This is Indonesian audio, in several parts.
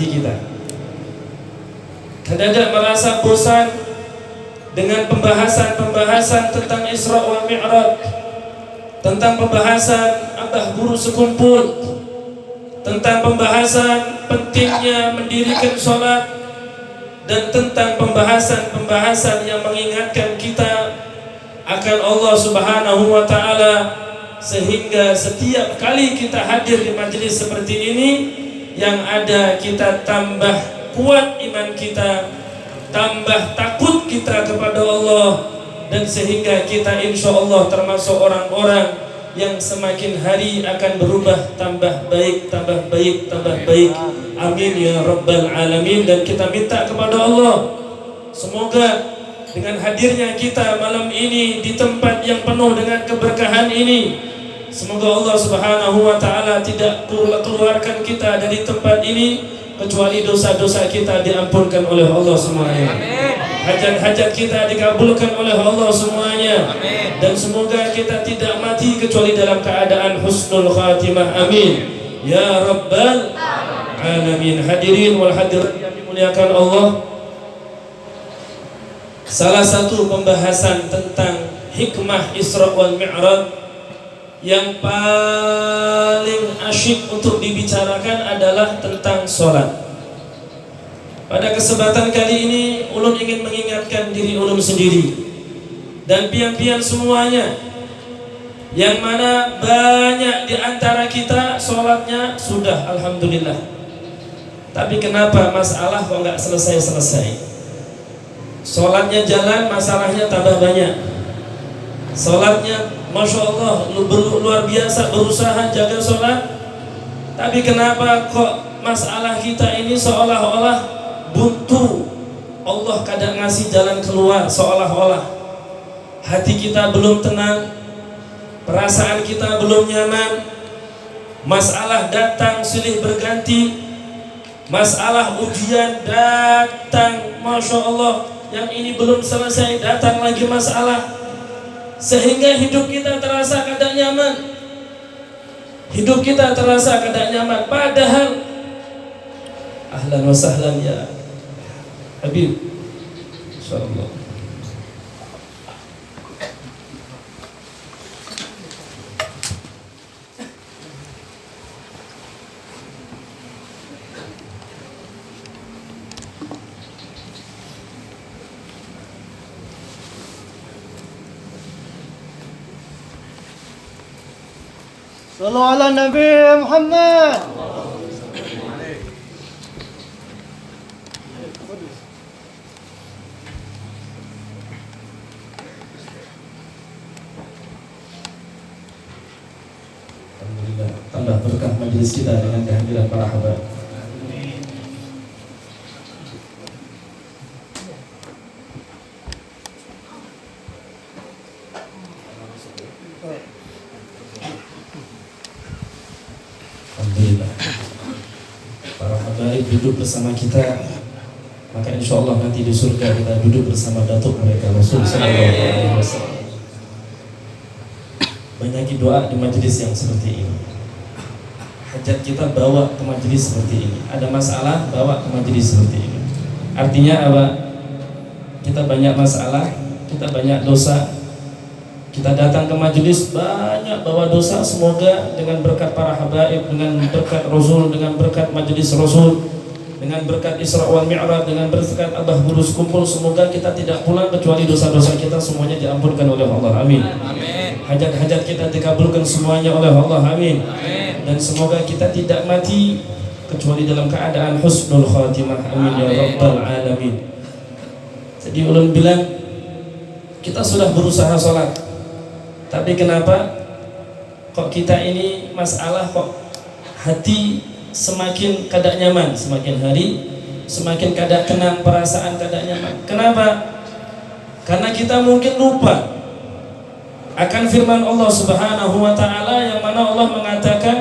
hati kita. Kadang-kadang merasa bosan dengan pembahasan tentang Isra wal Mi'raj, tentang pembahasan abah guru sekumpul, tentang pembahasan pentingnya mendirikan sholat, dan tentang pembahasan yang mengingatkan kita akan Allah Subhanahu wa Ta'ala, sehingga setiap kali kita hadir di majelis seperti ini, yang ada kita tambah kuat iman kita, tambah takut kita kepada Allah, dan sehingga kita insya Allah termasuk orang-orang yang semakin hari akan berubah tambah baik, tambah baik, tambah baik. Amin ya Rabbal Alamin. Dan kita minta kepada Allah, semoga dengan hadirnya kita malam ini di tempat yang penuh dengan keberkahan ini, semoga Allah Subhanahu wa Ta'ala tidak keluarkan kita dari tempat ini kecuali dosa-dosa kita diampunkan oleh Allah semuanya. Hajat-hajat kita dikabulkan oleh Allah semuanya. Dan semoga kita tidak mati kecuali dalam keadaan husnul khatimah. Amin ya Rabbal Alamin. Hadirin wal hadirat yang dimuliakan Allah, salah satu pembahasan tentang hikmah Isra wal Mi'raj yang paling asyik untuk dibicarakan adalah tentang sholat. Pada kesempatan kali ini ulun ingin mengingatkan diri ulun sendiri dan pian-pian semuanya, yang mana banyak di antara kita sholatnya sudah alhamdulillah, tapi kenapa masalah kok nggak selesai-selesai? Sholatnya jalan, masalahnya tambah banyak. Sholatnya Masya Allah luar biasa, berusaha jaga sholat, tapi kenapa kok masalah kita ini seolah-olah buntu? Allah kadang ngasih jalan keluar, seolah-olah hati kita belum tenang, perasaan kita belum nyaman, masalah datang silih berganti, masalah ujian datang, Masya Allah, yang ini belum selesai datang lagi masalah, sehingga hidup kita terasa kada nyaman. Hidup kita terasa kada nyaman, padahal ahlan wa sahlan ya Habib, insyaallah. Sallu ala Nabi Muhammad. Alhamdulillah, tambah berkah majelis kita dengan kehadiran para habaib. Alhamdulillah, para habaib duduk bersama kita, maka insya Allah nanti di surga kita duduk bersama datuk mereka Rasul Sallallahu Alaihi Wasallam. Banyaki doa di majelis yang seperti ini. Hajat kita bawa ke majelis seperti ini. Ada masalah, bawa ke majelis seperti ini. Artinya apa? Kita banyak masalah, kita banyak dosa, kita datang ke majelis banyak bawa dosa. Semoga dengan berkat para habaib, dengan berkat Rasul, dengan berkat majelis Rasul, dengan berkat Isra wal Mi'raj, dengan berkat abah guru sekumpul, semoga kita tidak pulang kecuali dosa-dosa kita semuanya diampunkan oleh Allah. Amin. Hajat-hajat kita dikabulkan semuanya oleh Allah. Amin. Dan semoga kita tidak mati kecuali dalam keadaan husnul khatimah. Amin ya Rabbal Alamin. Jadi ulun bilang, kita sudah berusaha sholat, tapi kenapa kok kita ini masalah, kok hati semakin kada nyaman, semakin hari semakin kada tenang, perasaan kada nyaman. Kenapa? Karena kita mungkin lupa akan firman Allah Subhanahu wa Ta'ala, yang mana Allah mengatakan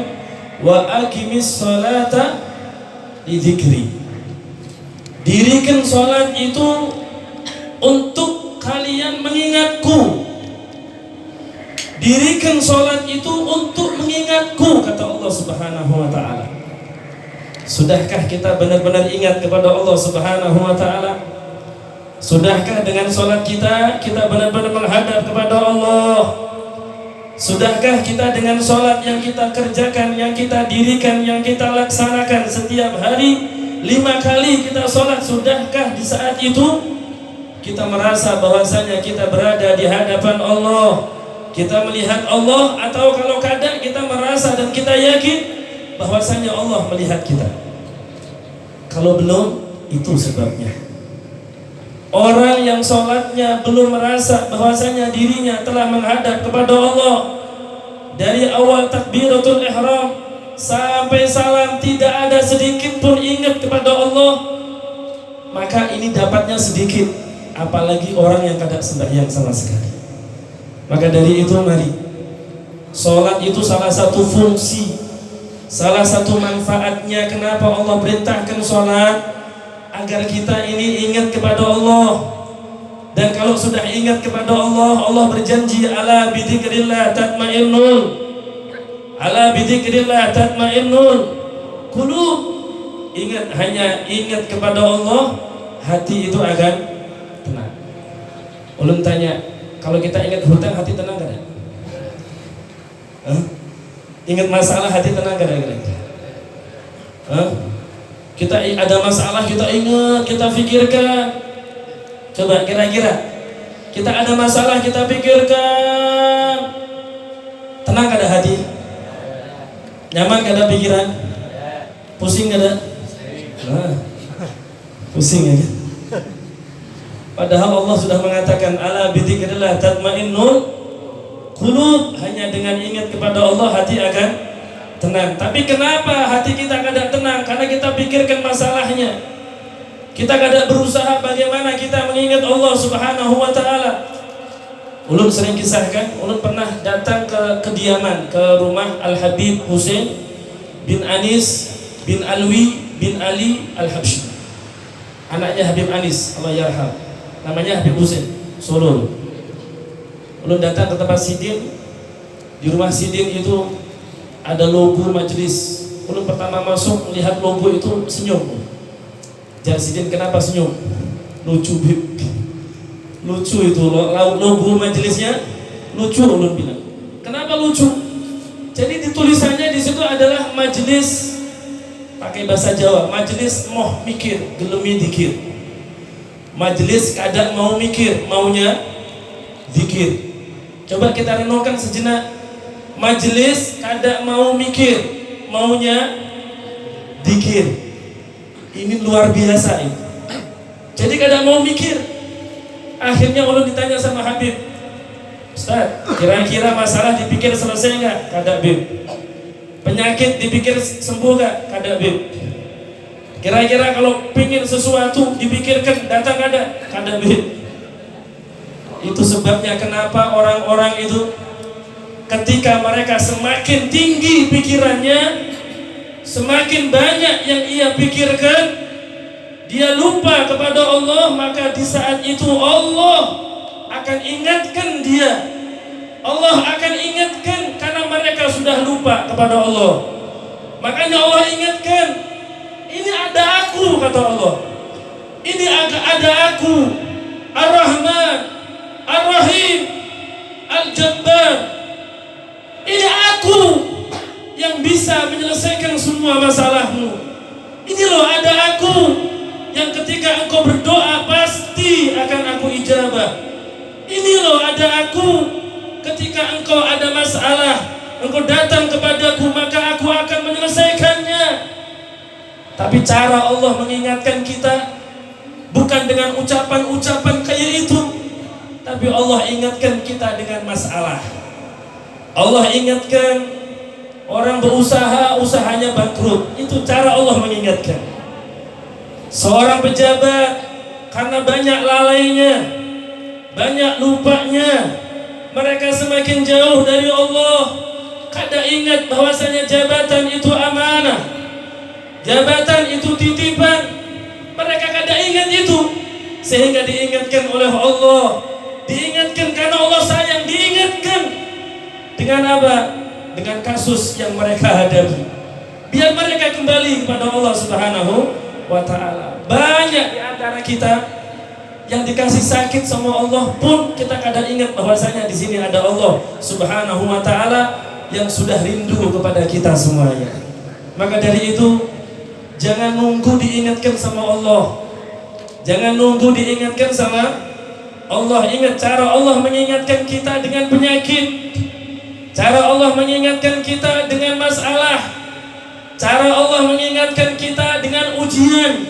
wa aqimis sholata li dzikri. Dirikan sholat itu untuk kalian mengingatku. Dirikan sholat itu untuk mengingatku, kata Allah Subhanahu wa Ta'ala. Sudahkah kita benar-benar ingat kepada Allah Subhanahu wa taala? Sudahkah dengan sholat kita benar-benar menghadap kepada Allah? Sudahkah kita dengan sholat yang kita kerjakan, yang kita dirikan, yang kita laksanakan setiap hari 5 kali kita sholat, sudahkah di saat itu kita merasa bahwasanya kita berada di hadapan Allah, kita melihat Allah, atau kalau kadang kita merasa dan kita yakin bahwasanya Allah melihat kita? Kalau belum, itu sebabnya. Orang yang sholatnya belum merasa bahwasanya dirinya telah menghadap kepada Allah, dari awal takbiratul ihram sampai salam tidak ada sedikit pun ingat kepada Allah, maka ini dapatnya sedikit, apalagi orang yang tidak sembahyang sama sekali. Maka dari itu mari, sholat itu salah satu fungsi, salah satu manfaatnya kenapa Allah perintahkan sholat, agar kita ini ingat kepada Allah. Dan kalau sudah ingat kepada Allah, Allah berjanji ala bidzikrillah tatmainnul, ala bidzikrillah tatmainnul qulub. Ingat, hanya ingat kepada Allah, hati itu akan tenang. Ulun tanya, kalau kita ingat hutang, hati tenang kan? Ingat masalah, hati tenang kan? Kita ada masalah, kita ingat, kita pikirkan. Coba kira-kira kita ada masalah, kita pikirkan, tenang gak ada hati? Nyaman gak ada pikiran? Pusing gak ada? Pusing ya kan? Padahal Allah sudah mengatakan ala bidzikrillah tatmainnul qulub, hanya dengan ingat kepada Allah hati akan tenang. Tapi kenapa hati kita kadang tenang? Karena kita pikirkan masalahnya. Kita kadang berusaha bagaimana kita mengingat Allah Subhanahu wa taala. Ulun sering kisahkan, ulun pernah datang ke kediaman, ke rumah Al-Habib Husain bin Anis bin Alwi bin Ali Al-Habsyi. Anaknya Habib Anis, Allah yarham. Namanya Habib Husain, Solo. Ulun datang ke tempat sidin. Di rumah sidin itu ada logo majelis. Ulun pertama masuk melihat logo itu senyum. Jasidin, kenapa senyum? Lucu, Bib. Lucu itu logo majelisnya lucu, ulun bilang. Kenapa lucu? Jadi ditulisannya di situ adalah majelis, pakai bahasa Jawa, majelis moh mikir, gelemi dikir. Majelis kadang mau mikir, maunya zikir. Coba kita renungkan sejenak. Majelis kadang mau mikir, maunya zikir. Ini luar biasa ini. Jadi kadang mau mikir. Akhirnya ulun ditanya sama Habib, Ustaz, kira-kira masalah dipikir selesai enggak? Kada Bib. Penyakit dipikir sembuh enggak? Kada Bib. Kira-kira kalau pingin sesuatu dipikirkan datang ada? Kada Bib. Itu sebabnya kenapa orang-orang itu ketika mereka semakin tinggi pikirannya, semakin banyak yang ia pikirkan, dia lupa kepada Allah, maka di saat itu Allah akan ingatkan dia. Allah akan ingatkan karena mereka sudah lupa kepada Allah. Makanya Allah ingatkan, ini ada aku, kata Allah. Ini ada aku, Ar-Rahman, Ar-Rahim, Al-Jabbar. Ini aku yang bisa menyelesaikan semua masalahmu. Ini loh ada aku yang ketika engkau berdoa pasti akan aku ijabah. Ini loh ada aku ketika engkau ada masalah, engkau datang kepadaku maka aku akan menyelesaikannya. Tapi cara Allah mengingatkan kita bukan dengan ucapan-ucapan kayak itu, tapi Allah ingatkan kita dengan masalah. Allah ingatkan orang berusaha, usahanya bangkrut. Itu cara Allah mengingatkan. Seorang pejabat karena banyak lalainya, banyak lupanya, mereka semakin jauh dari Allah. Kada ingat bahwasanya jabatan itu amanah, jabatan itu titipan. Mereka kada ingat itu, sehingga diingatkan oleh Allah. Diingatkan karena Allah sayang. Diingatkan dengan apa? Dengan kasus yang mereka hadapi. biar mereka kembali kepada Allah Subhanahu wa Ta'ala. Banyak di antara kita yang dikasih sakit sama Allah pun kita kadang ingat bahwasanya di sini ada Allah Subhanahu wa Ta'ala yang sudah rindu kepada kita semuanya. Maka dari itu jangan nunggu diingatkan sama Allah, jangan nunggu diingatkan sama Allah. Ingat cara Allah mengingatkan kita dengan penyakit, cara Allah mengingatkan kita dengan masalah, cara Allah mengingatkan kita dengan ujian,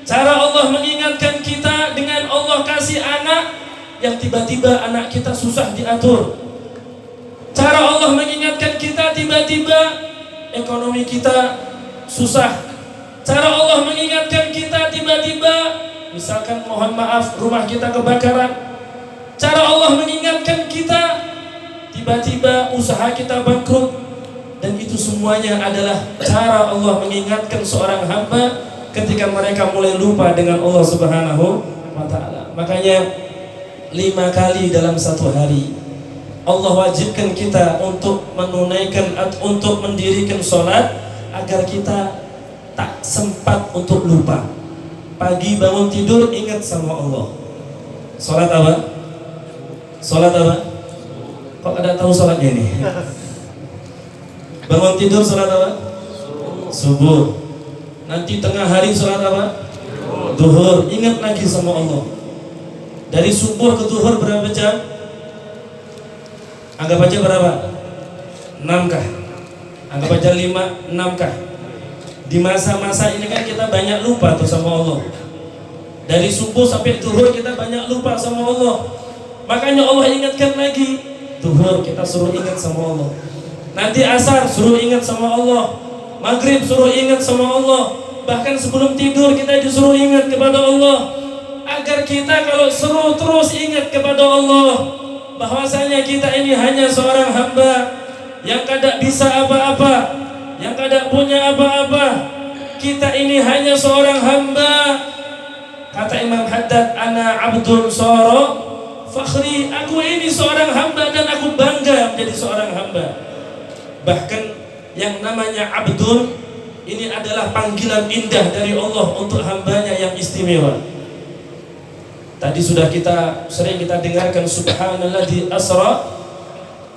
cara Allah mengingatkan kita dengan Allah kasih anak yang tiba-tiba anak kita susah diatur, cara Allah mengingatkan kita tiba-tiba ekonomi kita susah, cara Allah mengingatkan kita tiba-tiba misalkan mohon maaf rumah kita kebakaran, cara Allah mengingatkan kita tiba-tiba usaha kita bangkrut. Dan itu semuanya adalah cara Allah mengingatkan seorang hamba ketika mereka mulai lupa dengan Allah Subhanahu wa Ta'ala. Makanya 5 kali dalam satu hari Allah wajibkan kita untuk menunaikan, untuk mendirikan sholat agar kita tak sempat untuk lupa. Pagi bangun tidur ingat sama Allah. Sholat apa? Sholat apa? Kok ada tahu sholatnya ini? Bangun tidur sholat apa? Subuh. Nanti tengah hari sholat apa? Duhur. Ingat lagi sama Allah. Dari subuh ke duhur berapa jam? Anggap aja berapa? 6 kah? Anggap aja 5, 6 kah? Di masa-masa ini kan kita banyak lupa tuh sama Allah. Dari subuh sampai duhur kita banyak lupa sama Allah. Makanya Allah ingatkan lagi. Duhur kita suruh ingat sama Allah. Nanti asar suruh ingat sama Allah, maghrib suruh ingat sama Allah, bahkan sebelum tidur kita disuruh ingat kepada Allah, agar kita kalau suruh terus ingat kepada Allah bahwasanya kita ini hanya seorang hamba yang kada bisa apa-apa, yang kada punya apa-apa. Kita ini hanya seorang hamba. Kata Imam Haddad, ana abdun soro fakhri, aku ini seorang hamba dan aku bangga menjadi seorang hamba. Bahkan yang namanya abdun ini adalah panggilan indah dari Allah untuk hambanya yang istimewa. Tadi sudah sering kita dengarkan subhanalladzi asra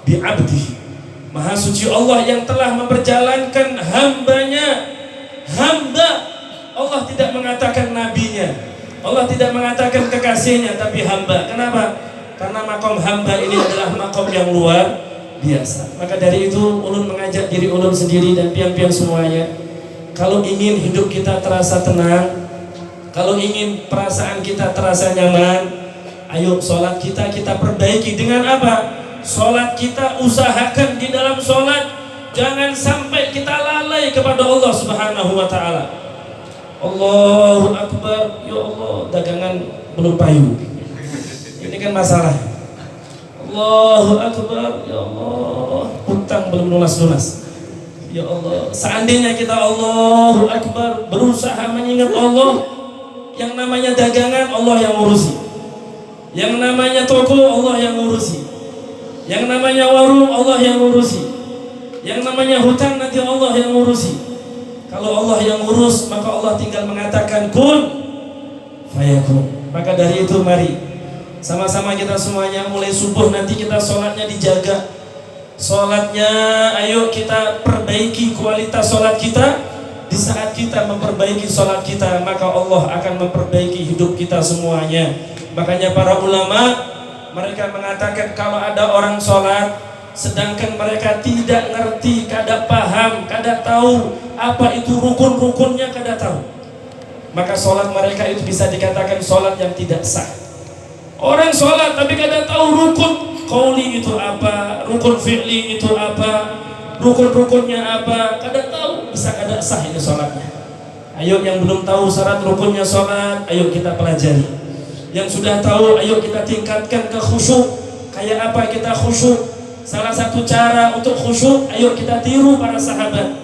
bi abdihi. Maha suci Allah yang telah memperjalankan hambanya. Hamba, Allah tidak mengatakan nabinya, Allah tidak mengatakan kekasihnya, tapi hamba. Kenapa? Karena makom hamba ini adalah makom yang luar biasa. Maka dari itu ulun mengajak diri ulun sendiri dan pian-pian semuanya, kalau ingin hidup kita terasa tenang, kalau ingin perasaan kita terasa nyaman, ayo sholat kita perbaiki. Dengan apa? Sholat kita usahakan di dalam sholat jangan sampai kita lalai kepada Allah Subhanahu wa Ta'ala. Allahu Akbar, ya Allah, dagangan belum payu, ini kan masalah. Allahu Akbar, ya Allah, hutang belum lunas-lunas. Ya Allah, seandainya kita Allahu Akbar berusaha mengingat Allah, yang namanya dagangan Allah yang ngurusi, yang namanya toko Allah yang ngurusi, yang namanya warung Allah yang ngurusi, yang namanya hutang nanti Allah yang ngurusi. Kalau Allah yang ngurus, maka Allah tinggal mengatakan kun fayakun. Maka dari itu mari sama-sama kita semuanya mulai subuh nanti kita sholatnya dijaga. Sholatnya ayo kita perbaiki kualitas sholat kita. Di saat kita memperbaiki sholat kita, maka Allah akan memperbaiki hidup kita semuanya. Makanya para ulama mereka mengatakan kalau ada orang sholat sedangkan mereka tidak ngerti, kada paham, kada tahu apa itu rukun-rukunnya, kada tahu, maka sholat mereka itu bisa dikatakan sholat yang tidak sah. Orang sholat tapi kada tahu rukun qauli itu apa, rukun fi'li itu apa, rukun-rukunnya apa, kada tahu, bisa kada sah ini sholatnya. Ayo yang belum tahu syarat rukunnya sholat, ayo kita pelajari. Yang sudah tahu, ayo kita tingkatkan ke khusyuk. Kayak apa kita khusyuk? Salah satu cara untuk khusyuk, ayo kita tiru para sahabat.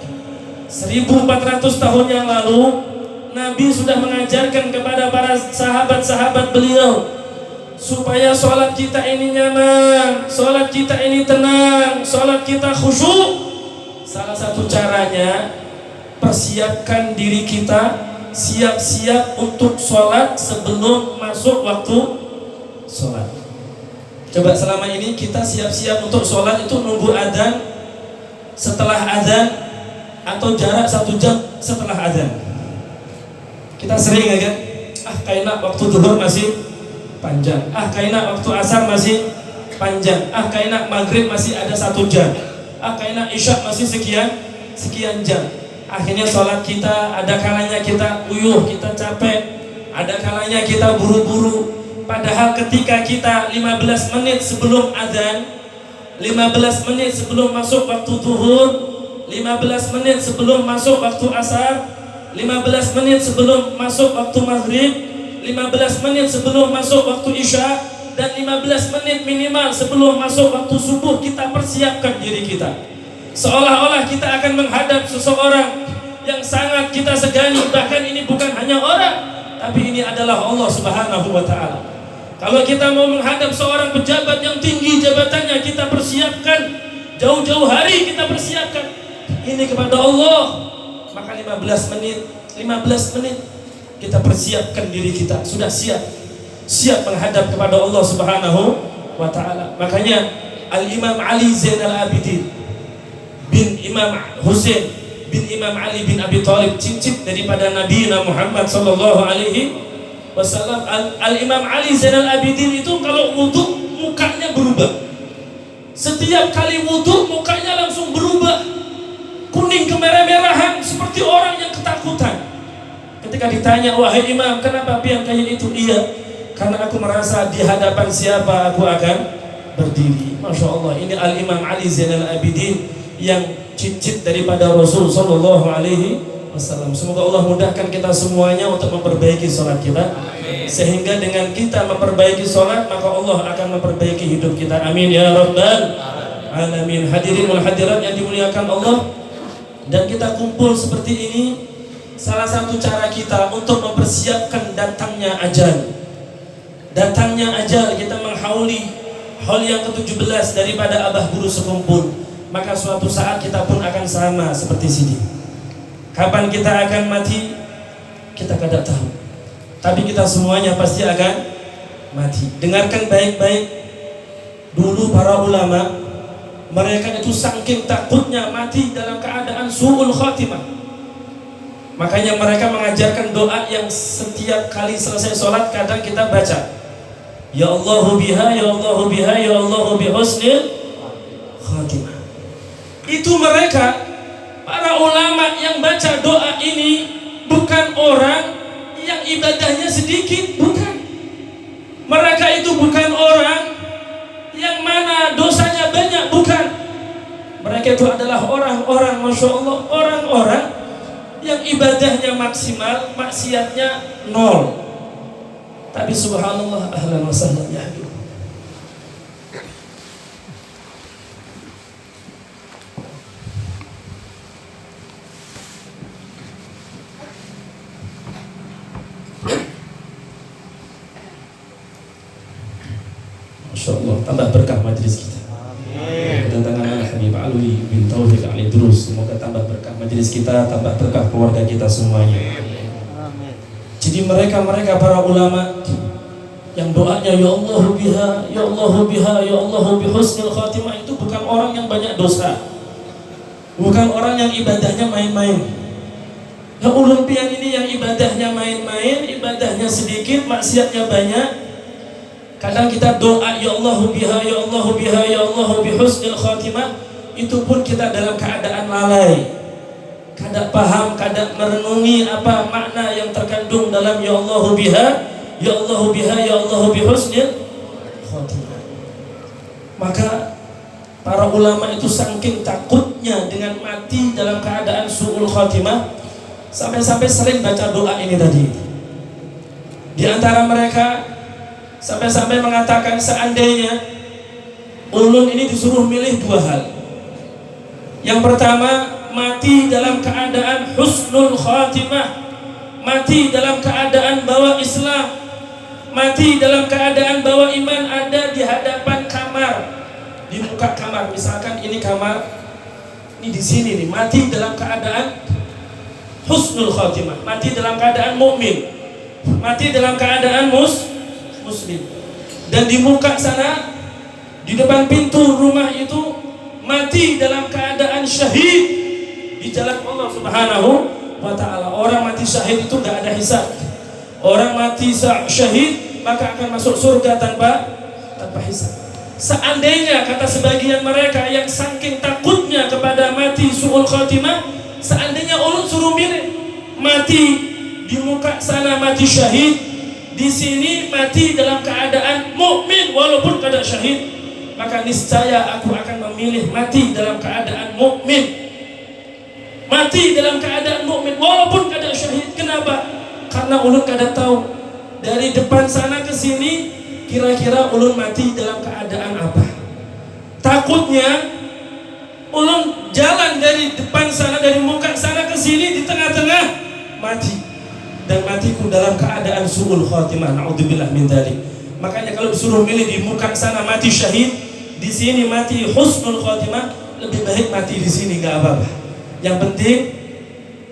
1400 tahun yang lalu Nabi sudah mengajarkan kepada para sahabat-sahabat beliau supaya sholat kita ini nyaman, sholat kita ini tenang, sholat kita khusyuk. Salah satu caranya persiapkan diri kita, siap-siap untuk sholat sebelum masuk waktu sholat. Coba selama ini kita siap-siap untuk sholat itu nunggu adzan, setelah adzan, atau jarak 1 jam setelah adzan. Kita sering ya kan? Kayaknya waktu zuhur masih panjang, kayaknya waktu asar masih panjang, kayaknya maghrib masih ada 1 jam, kayaknya isya masih sekian jam. Akhirnya sholat kita ada kalanya kita uyuh, kita capek, ada kalanya kita buru-buru. Padahal ketika kita 15 menit sebelum adzan, 15 menit sebelum masuk waktu zuhur, 15 menit sebelum masuk waktu asar, 15 menit sebelum masuk waktu maghrib, 15 menit sebelum masuk waktu isya, dan 15 menit minimal sebelum masuk waktu subuh kita persiapkan diri kita. Seolah-olah kita akan menghadap seseorang yang sangat kita segani, bahkan ini bukan hanya orang, tapi ini adalah Allah Subhanahu wa ta'ala. Kalau kita mau menghadap seorang pejabat yang tinggi jabatannya, kita persiapkan jauh-jauh hari, kita persiapkan ini kepada Allah. Maka 15 menit kita persiapkan diri kita, sudah siap menghadap kepada Allah Subhanahu wa ta'ala. Makanya Al-Imam Ali Zainal Abidin bin Imam Husain bin Imam Ali bin Abi Thalib, cicit daripada Nabi Muhammad sallallahu alaihi wasallam, Al-Imam Ali Zainal Abidin itu kalau wudu mukanya berubah. Setiap kali wudu mukanya langsung berubah, kuning kemerah-merahan seperti orang yang ketakutan. Ketika ditanya, wahai imam, kenapa pian kayak itu? Iya, karena aku merasa di hadapan siapa aku akan berdiri. Masya Allah, ini Al-Imam Ali Zainal Abidin yang cicit daripada Rasul sallallahu alaihi wasallam. Semoga Allah mudahkan kita semuanya untuk memperbaiki sholat kita. Sehingga dengan kita memperbaiki sholat, maka Allah akan memperbaiki hidup kita. Amin ya rabbal alamin. Hadirin wal hadirat yang dimuliakan Allah, dan kita kumpul seperti ini salah satu cara kita untuk mempersiapkan datangnya ajal. Datangnya ajal, kita menghauli haul yang ke-17 daripada abah guru sekumpul. Maka suatu saat kita pun akan sama seperti sini. Kapan kita akan mati, kita tidak tahu. Tapi kita semuanya pasti akan mati. Dengarkan baik-baik. Dulu para ulama, mereka itu saking takutnya mati dalam keadaan su'ul khatimah. Makanya mereka mengajarkan doa yang setiap kali selesai sholat kadang kita baca. Ya Allahu biha, ya Allahu biha, ya Allahu bihusnil khatimah. Itu mereka, para ulama yang baca doa ini bukan orang yang ibadahnya sedikit, bukan. Mereka itu bukan orang yang mana dosanya banyak, bukan. Mereka itu adalah orang-orang, Masya Allah, orang-orang yang ibadahnya maksimal, maksiatnya 0. Tapi subhanallah, ahlan wa sahlan ya Habib. Masya Allah, tambah berkah majlis kita. Kedatangan Al-Habib Alwi bin Taufiq Al-Idrus, semoga tambah berkah majlis kita, tambah berkah keluarga kita semuanya. Jadi mereka para ulama yang doanya ya Allahu biha, ya Allahu biha, ya Allahu bihusnil khatimah, itu bukan orang yang banyak dosa, bukan orang yang ibadahnya main-main. Ya ulun pian ini yang ibadahnya main-main, ibadahnya sedikit, maksiatnya banyak. Kadang kita doa ya Allahu biha, ya Allahu biha, ya Allahu bihusnil khatimah, itu pun kita dalam keadaan lalai, kada paham, kada merenungi apa makna yang terkandung dalam ya Allahu biha, ya Allahu biha, ya Allahu bihusnil khatimah. Maka para ulama itu saking takutnya dengan mati dalam keadaan su'ul khatimah, sampai-sampai sering baca doa ini tadi. Di antara mereka sampai-sampai mengatakan, seandainya ulun ini disuruh milih 2 hal. Yang pertama, mati dalam keadaan husnul khatimah, mati dalam keadaan bawa Islam, mati dalam keadaan bawa iman, ada di hadapan kamar, di muka kamar. Misalkan ini kamar, ini di sini nih, mati dalam keadaan husnul khatimah, mati dalam keadaan mukmin, mati dalam keadaan muslim. Dan di muka sana, di depan pintu rumah itu, mati dalam keadaan syahid di jalan Allah Subhanahu wa ta'ala. Orang mati syahid itu gak ada hisab. Orang mati syahid maka akan masuk surga tanpa hisab. Seandainya, kata sebagian mereka yang saking takutnya kepada mati su'ul khatimah, seandainya ulun suruh milih, mati di muka sana mati syahid, di sini mati dalam keadaan mukmin walaupun keadaan syahid, maka niscaya aku akan memilih mati dalam keadaan mukmin. Mati dalam keadaan mukmin walaupun keadaan syahid. Kenapa? Karena ulun kada tahu dari depan sana ke sini kira-kira ulun mati dalam keadaan apa. Takutnya ulun jalan dari depan sana, dari muka sana ke sini, di tengah-tengah mati, dan matiku dalam keadaan su'ul khatimah, naudzubillah min dzalik. Makanya kalau disuruh milih, di muka sana mati syahid, di sini mati husnul khatimah, lebih baik mati di sini, gak apa-apa. Yang penting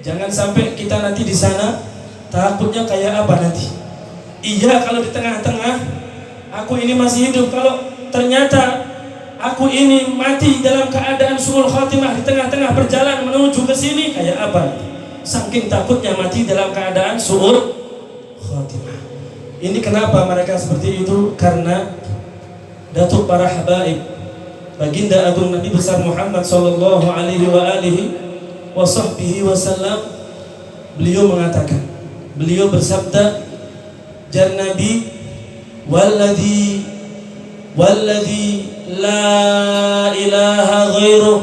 jangan sampai kita nanti di sana takutnya kayak apa nanti. Iya, kalau di tengah-tengah aku ini masih hidup, kalau ternyata aku ini mati dalam keadaan su'ul khatimah, di tengah-tengah perjalanan menuju ke sini, kayak apa? Saking takutnya mati dalam keadaan su'ul khatimah. Ini kenapa mereka seperti itu? Karena datuk para habaib, baginda agung Nabi besar Muhammad sallallahu alaihi wa alihi wa sahbihi wasallam, beliau mengatakan, beliau bersabda, jar Nabi, walladhi la ilaha ghairuh,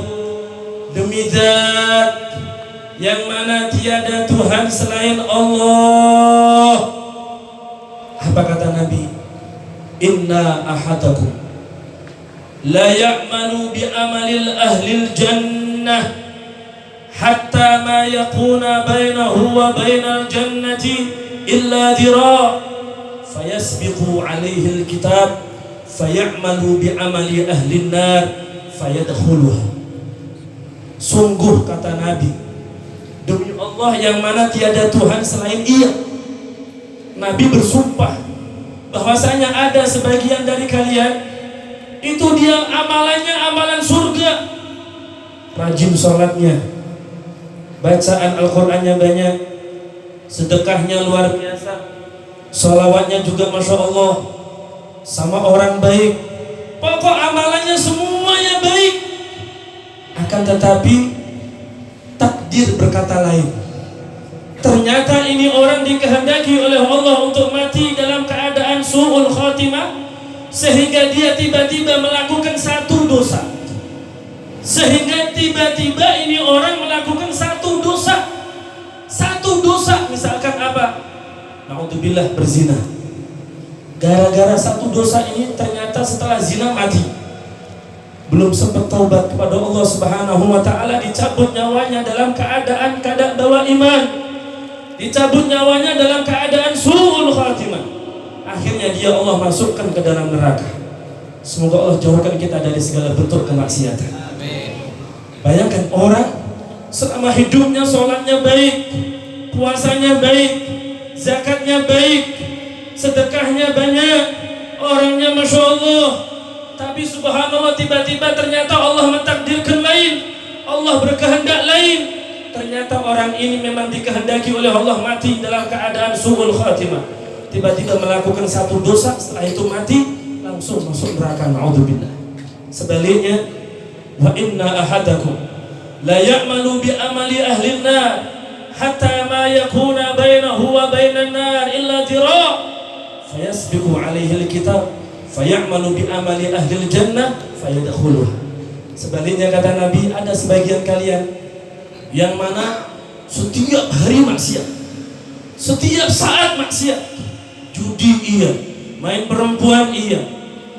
demi zat yang mana tiada Tuhan selain Allah. Apa kata Nabi? Inna ahadakum la ya'malu bi amalil ahlil jannah hatta ma yakuna bainahu wa bainal jannati illa dhira' fayasbiqu alaihi alkitab fayamalu bi'amali ahlin nar fayadkhuluha. Sungguh, kata Nabi, demi Allah yang mana tiada Tuhan selain Ia, Nabi bersumpah bahwasanya ada sebagian dari kalian itu dia amalannya amalan surga, rajin sholatnya, bacaan Al-Qur'annya banyak, sedekahnya luar biasa, sholawatnya juga Masya Allah, sama orang baik, pokok amalannya semuanya baik. Akan tetapi takdir berkata lain. Ternyata ini orang dikehendaki oleh Allah untuk mati dalam keadaan su'ul khatimah, sehingga dia tiba-tiba melakukan satu dosa. Sehingga tiba-tiba ini orang melakukan satu dosa. Satu dosa, misalkan apa? Naudzubillah, berzina. Gara-gara satu dosa ini ternyata setelah zina mati. Belum sempat taubat kepada Allah Subhanahu wa ta'ala, dicabut nyawanya dalam keadaan kada bawa iman, dicabut nyawanya dalam keadaan su'ul khatimah. Akhirnya dia Allah masukkan ke dalam neraka. Semoga Allah jauhkan kita dari segala bentuk kemaksiatan. Bayangkan orang selama hidupnya sholatnya baik, puasanya baik, zakatnya baik, sedekahnya banyak, orangnya Masya Allah, tapi subhanallah tiba-tiba ternyata Allah mentakdirkan lain, Allah berkehendak lain. Ternyata orang ini memang dikehendaki oleh Allah mati dalam keadaan su'ul khatimah, tiba-tiba melakukan satu dosa, setelah itu mati langsung masuk neraka, naudzubillah. Sebaliknya, wa inna ahadakum la ya'malu bi amali ahli nar hatta ma yakuna bainahu wa bainan nar illa dhira' fayasbiqu alaihi alkitab fayamalu bi amali ahli jannah fayadkhuluha. Sebaliknya, kata Nabi, ada sebagian kalian yang mana setiap hari maksiat, setiap saat maksiat, judi iya, main perempuan iya,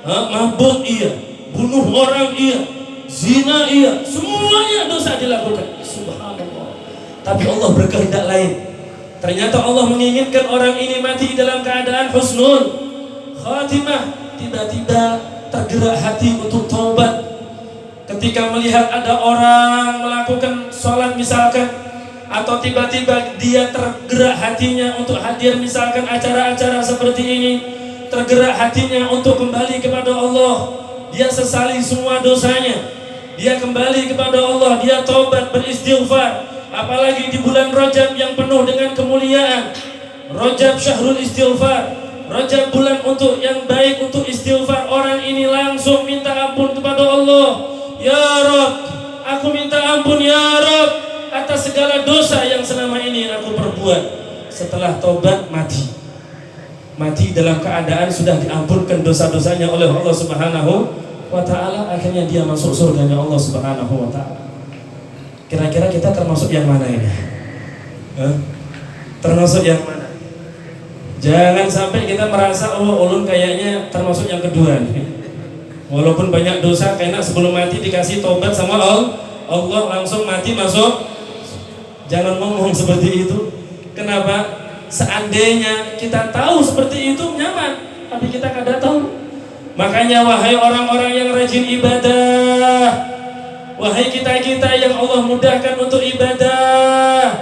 mabuk iya, bunuh orang iya, zina iya, semuanya dosa dilakukan. Subhanallah. Tapi Allah berkehendak lain. Ternyata Allah menginginkan orang ini mati dalam keadaan husnul khatimah. Tiba-tiba tergerak hati untuk taubat ketika melihat ada orang melakukan sholat misalkan, atau tiba-tiba dia tergerak hatinya untuk hadir misalkan acara-acara seperti ini, tergerak hatinya untuk kembali kepada Allah, dia sesali semua dosanya, dia kembali kepada Allah, dia taubat beristighfar, apalagi di bulan Rajab yang penuh dengan kemuliaan. Rajab syahrul istighfar, Rajab bulan untuk yang baik untuk istighfar. Orang ini langsung minta ampun kepada Allah. Ya Rabb, aku minta ampun ya Rabb atas segala dosa yang selama ini aku perbuat. Setelah taubat mati dalam keadaan sudah diampunkan dosa-dosanya oleh Allah Subhanahu wa ta'ala, akhirnya dia masuk surganya Allah Subhanahu wa ta'ala. Kira-kira kita termasuk yang mana ini? Termasuk yang mana? Jangan sampai kita merasa ulun kayaknya termasuk yang kedua nih. Walaupun banyak dosa, karena sebelum mati dikasih taubat sama Allah langsung mati masuk. Jangan ngomong seperti itu. Kenapa? Seandainya kita tahu seperti itu nyaman, tapi kita kada tahu. Makanya wahai orang-orang yang rajin ibadah, wahai kita-kita yang Allah mudahkan untuk ibadah,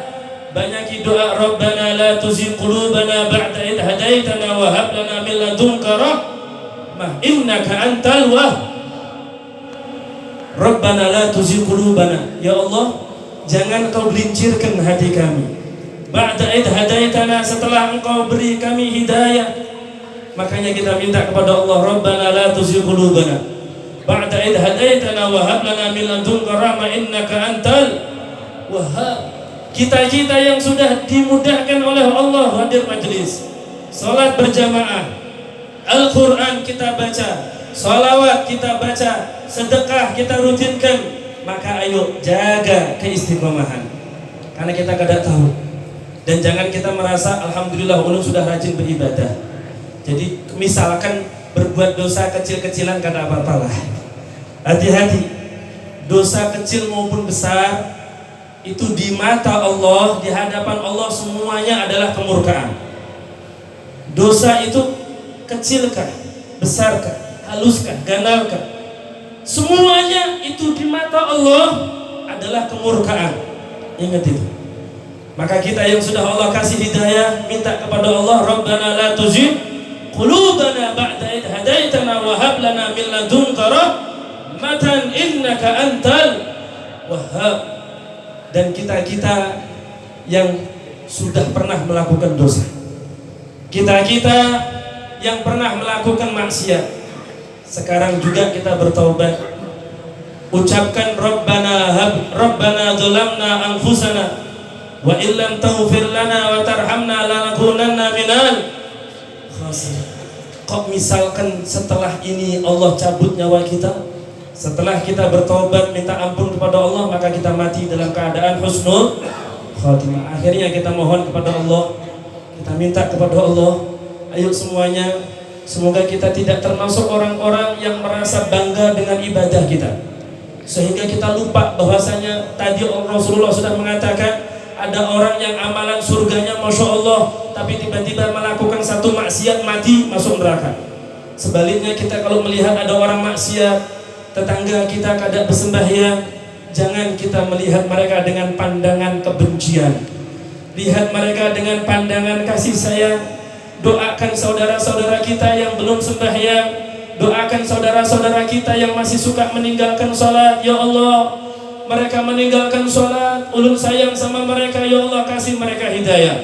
banyaki doa Rabbana la tuzigh qulubana ba'da idh hadaitana wa hab lana min ladunka rahmah innaka antal wahhab. Rabbana la tuzigh qulubana, ya Allah, jangan kau gelincirkan hati kami. Ba'da idh hadaitana, setelah engkau beri kami hidayah. Makanya kita minta kepada Allah, Rabbana la tuzigh qulubana ba'da idh hadaitana wa hab lana min ladunka rahmah innaka antal wahhab. Kita-kita yang sudah dimudahkan oleh Allah hadir majelis, salat berjamaah, Al-Quran kita baca, salawat kita baca, sedekah kita rutinkan, maka ayo jaga keistiqomahan, karena kita kada tahu. Dan jangan kita merasa alhamdulillah ulun sudah rajin beribadah, jadi misalkan berbuat dosa kecil-kecilan kada apa-apalah. Hati-hati, dosa kecil maupun besar itu di mata Allah, di hadapan Allah semuanya adalah kemurkaan. Dosa itu kecilkah, besarkah, haluskah, ganalkah, semuanya itu di mata Allah adalah kemurkaan. Ingat itu. Maka kita yang sudah Allah kasih hidayah, minta kepada Allah, Rabbana la tuzigh qulubana ba'da idh hadaitana wa hab lana min ladunka rahmatan innaka antal wahhab. Dan kita-kita yang sudah pernah melakukan dosa, kita-kita yang pernah melakukan maksiat, sekarang juga kita bertaubat. Ucapkan Rabbana dzalamna anfusana wa illam taghfir lana wa tarhamna lanakunanna minal khasirin. Kok misalkan setelah ini Allah cabut nyawa kita, setelah kita bertobat minta ampun kepada Allah, maka kita mati dalam keadaan husnul khatimah. Akhirnya kita mohon kepada Allah, kita minta kepada Allah, ayo semuanya, semoga kita tidak termasuk orang-orang yang merasa bangga dengan ibadah kita, sehingga kita lupa bahwasanya tadi Rasulullah sudah mengatakan ada orang yang amalan surganya Masya Allah, tapi tiba-tiba melakukan satu maksiat mati masuk neraka. Sebaliknya kita kalau melihat ada orang maksiat, tetangga kita kada bersembahyang, jangan kita melihat mereka dengan pandangan kebencian. Lihat mereka dengan pandangan kasih sayang. Doakan saudara-saudara kita yang belum sembahyang, doakan saudara-saudara kita yang masih suka meninggalkan sholat. Ya Allah, mereka meninggalkan sholat, ulun sayang sama mereka, ya Allah kasih mereka hidayah.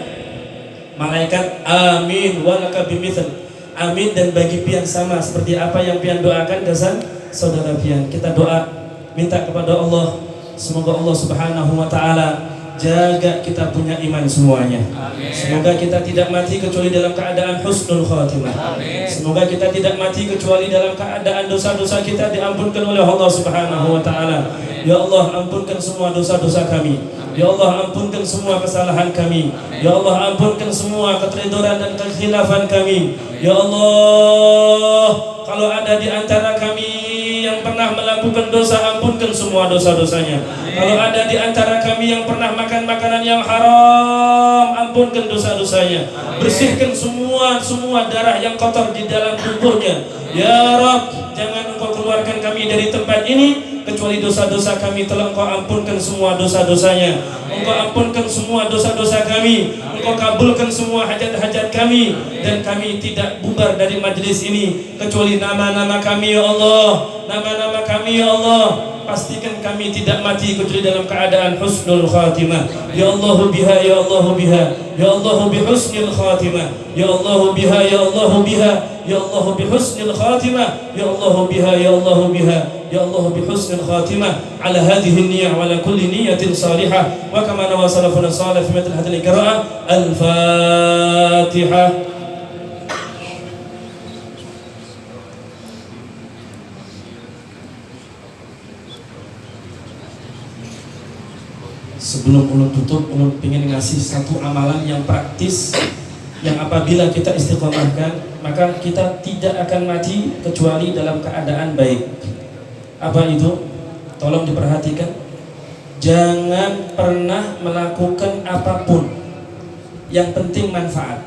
Malaikat amin walaka bimithal, amin dan bagi pian sama seperti apa yang pian doakan dasar saudara pian. Kita doa minta kepada Allah, semoga Allah Subhanahu wa ta'ala jaga kita punya iman semuanya. Amin. Semoga kita tidak mati kecuali dalam keadaan husnul khatimah. Amin. Semoga kita tidak mati kecuali dalam keadaan dosa-dosa kita diampunkan oleh Allah Subhanahu wa ta'ala. Ya Allah, ampunkan semua dosa-dosa kami. Ya Allah, ampunkan semua kesalahan kami. Ya Allah, ampunkan semua keteledoran dan kekhilafan kami. Ya Allah, kalau ada di antara kami kami yang pernah melakukan dosa, ampunkan semua dosa-dosanya. Kalau ada di antara kami yang pernah makan makanan yang haram, ampunkan dosa-dosanya. Bersihkan semua darah yang kotor di dalam tubuhnya. Ya Rabb, jangan Engkau keluarkan kami dari tempat ini kecuali dosa-dosa kami telah Engkau ampunkan semua dosa-dosanya. Engkau ampunkan semua dosa-dosa kami. Engkau kabulkan semua hajat-hajat kami, dan kami tidak bubar dari majlis ini kecuali nama-nama kami ya Allah. Nama-nama kami ya Allah. Pastikan kami tidak mati kecuali dalam keadaan husnul khatimah. Ya Allah biha, ya Allah biha, ya Allah bi husnil khatimah. Ya Allah biha, ya Allah biha, ya Allah bi husnil khatimah. Ya Allah biha, ya Allah biha, ya Allah bi husnil khatimah. Ala hadhihi an-niyyah wa ala kulli niyyatin salihah. Wa kama nawa salafuna salih fi mithl hadhihi al-qira'ah. Al-Fatihah. Sebelum ulun tutup, ulun ingin ngasih satu amalan yang praktis, yang apabila kita istiqomahkan, maka kita tidak akan mati kecuali dalam keadaan baik. Apa itu? Tolong diperhatikan. Jangan pernah melakukan apapun, yang penting manfaat,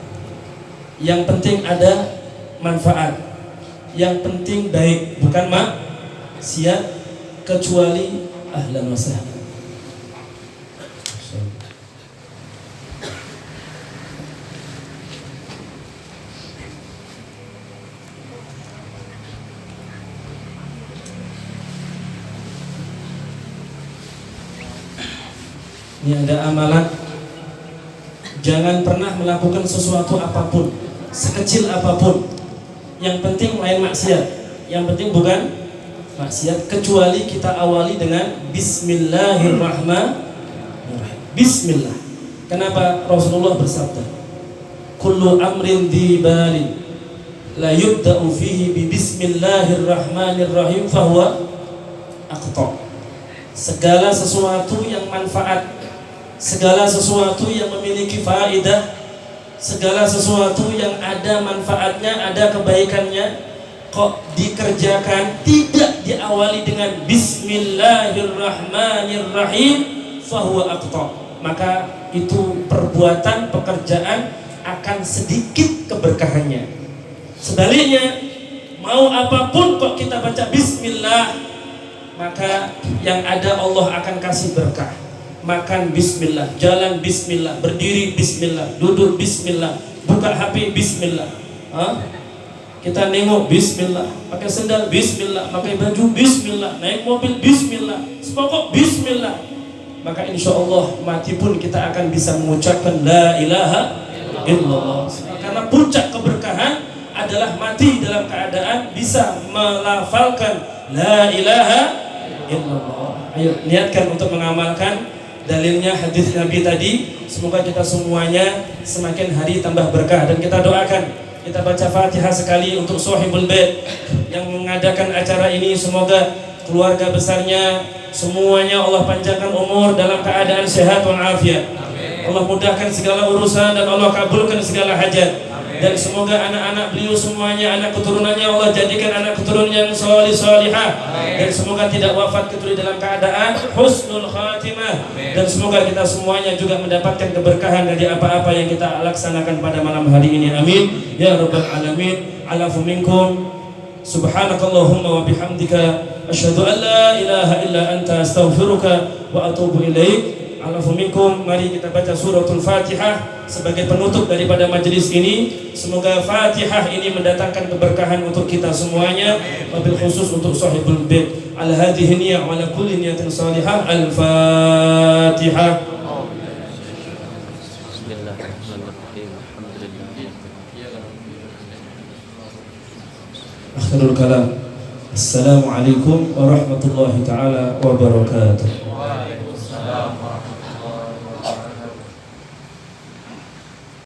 yang penting ada manfaat, yang penting baik, bukan maksiat, kecuali ahlan wa sahlan. Ini ada amalan. Jangan pernah melakukan sesuatu apapun, sekecil apapun, yang penting lain maksiat, yang penting bukan maksiat, kecuali kita awali dengan Bismillahirrahmanirrahim. Bismillah. Kenapa Rasulullah bersabda, kullu amrin dibali la yubda'u fihi bi Bismillahirrahmanirrahim fahuwa aqta. Segala sesuatu yang manfaat, segala sesuatu yang memiliki faedah, segala sesuatu yang ada manfaatnya, ada kebaikannya, kok dikerjakan tidak diawali dengan Bismillahirrahmanirrahim, fahuwa aqta, maka itu perbuatan, pekerjaan akan sedikit keberkahannya. Sebaliknya, mau apapun kok kita baca Bismillah, maka yang ada Allah akan kasih berkah. Makan bismillah, jalan bismillah, berdiri bismillah, duduk bismillah, buka HP bismillah, kita nengok bismillah, pakai sendal bismillah, pakai baju bismillah, naik mobil bismillah, sepokok bismillah, maka insya Allah mati pun kita akan bisa mengucapkan la ilaha illallah. Karena puncak keberkahan adalah mati dalam keadaan bisa melafalkan la ilaha illallah. Ayo niatkan untuk mengamalkan. Dalilnya hadis Nabi tadi. Semoga kita semuanya semakin hari tambah berkah, dan kita doakan, kita baca Fatihah sekali untuk Sohibul Bait yang mengadakan acara ini. Semoga keluarga besarnya semuanya Allah panjangkan umur dalam keadaan sehat walafiat. Allah mudahkan segala urusan dan Allah kabulkan segala hajat. Dan semoga anak-anak beliau semuanya, anak keturunannya Allah jadikan anak keturunan yang salih-salihah. Dan semoga tidak wafat kecuali dalam keadaan husnul khatimah. Dan semoga kita semuanya juga mendapatkan keberkahan dari apa-apa yang kita laksanakan pada malam hari ini. Amin ya rabbal alamin. Alafu minkum. Subhanakallahumma wa bihamdika asyhadu an la ilaha illa anta astaghfiruka wa atubu ilaik. Alafu minkum. Mari kita baca suratul Fatihah sebagai penutup daripada majelis ini. Semoga Fatihah ini mendatangkan keberkahan untuk kita semuanya, wabil khusus untuk Sohibul Bait. Ala hadhihi niyyah wa ala kulli niyatin salihah. Al-Fatihah. Bismillahirrahmanirrahim. Alhamdulillah. Akhirul kalam. Assalamualaikum warahmatullahi taala wabarakatuh.